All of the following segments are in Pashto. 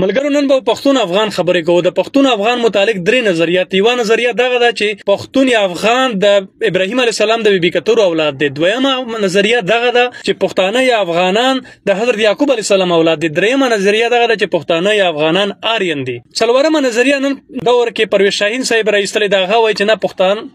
ملګرو نن به پښتون افغان خبرې کوو. د پښتون افغان متعلق درې نظریات. یو نظریه دغه ده چې پښتون یا افغان د ابراهیم علیه السلام د بیبي کتور اولاد دي. دویمه نظریه دغه ده چې پښتانه یا افغانان د حضرت یعقوب علیه السلام اولاد دي. دریمه نظریه دغه ده چې پښتانه یا افغانان آرین دي. څلورمه نظریه نن دور کې پرویز شاهین صاحب راایستلې دغه وایي چې نه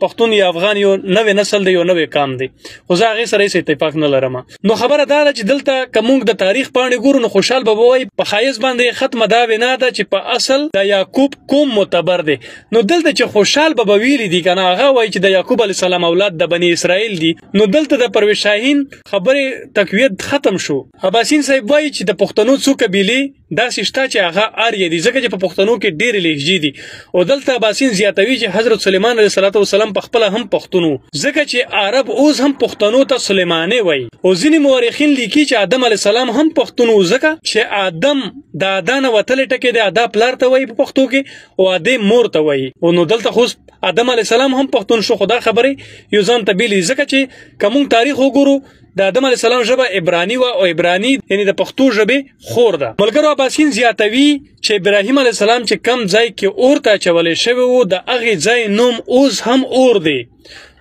پښتون یا افغان یو نوې نسل دی، یو نوې قام دی. خو زه هغې سره هېڅ اتفاق نه لرم. نو خبره دا ده چې دلته که موږ د تاریخ پاڼې ګورو نو خوشحال به وایي په ښایست باندې ختمه دا وینا ده چې په اصل د یعقوب کوم معتبر دی. نو دلته چې خوشحال به ویلي دي که نه، هغه وایي چې د یعقوب علیه السلام اولاد د بني اسرائیل دي. نو دلته د پرویز شاهین خبرې تقویت ختم شو. عباسین صاحب وایي چې د پښتنو څو قبیلې داسې شته چې هغه آریا دي، ځکه چې په پښتنو کې ډېرې لهجې دي. او دلته عباسین زیاتوي چې حضرت سلیمان علیه السلام پخپله هم پښتون و، ځکه چې عرب اوس هم پښتنو ته سلیمانې وایي. او ځینې مورخین لیکي چې آدم علیه السلام هم پښتون و، ځکه چې آدم د ادا نه وتلی ټکی دی، ادا پلار ته وایي په پښتو کې، او ادې مور ته وایي. او نو دلته خو آدم علیه السلام هم پښتون شو. خو دا خبرې یو ځان ته بیلې، ځکه چې که موږ تاریخ وګورو د آدم علیه السلام ژبه عبراني وه، او عبراني یعنی د پښتو ژبې خور ده. ملګرو عباسین زیاتوي چې ابراهیم علیه السلام چې کم ځای کې اور ته اچولی شوی و، د هغې ځای نوم اوس هم اور دی.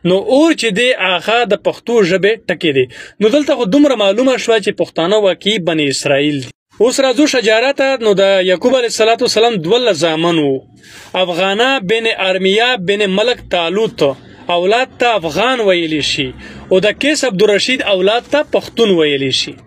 نو اور چې دی هغه د پښتو ژبې ټکی دی. نو دلته خو دومره معلومه شوه چې پښتانه واقعي بني اسرائیل دي. اوس راځو شجاعت ته. نو د یعقوب علیه السلام 12 زامن وو. افغانه بن ارمیا بن ملک طالوت اولاد ته افغان ویلی شي، او د کیس عبدالرشید اولاد ته پښتون ویلی شي.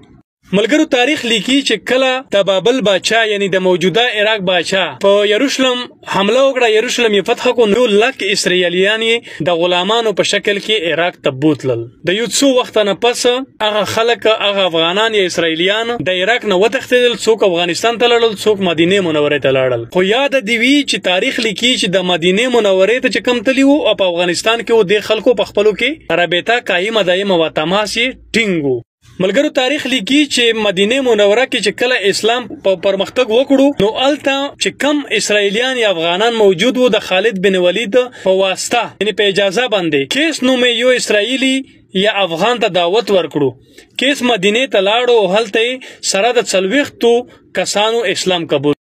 ملګرو تاریخ لیکي چې کله د بابل باچا یعنی د موجوده عراق باچا په یروشلم حمله وکړه، یروشلم یې فتح کړو، 9 لک اسرائیلیان یې د غلامانو په شکل کې عراق ته بوتلل. د یو څو وخت نه پس هغه خلک، هغه افغانان یا اسرائیلیان د عراق نه وتښتېدل، څوک افغانستان ته لاړل، څوک مدینه منورې ته لاړل. خو یاد دې وي چې تاریخ لیکي چې د مدینه منورې ته چې کم تلي وو او په افغانستان کې وو، د خلکو په خپلو کې رابطه قایمه دایمه و، تماس یې ټینګ وو. ملګرو تاریخ لیکي چې مدینه منوره کې چې کله اسلام پرمختګ وکړو، نو هلته چې کم اسرائیلیان یا افغانان موجود وو، د خالد بن ولید په واسطه یعنی په اجازه باندې کیس نومې یو اسرائیلی یا افغان ته دعوت ورکړو. کیس مدینه ته لاړو او هلته سره د 40 کسانو اسلام قبول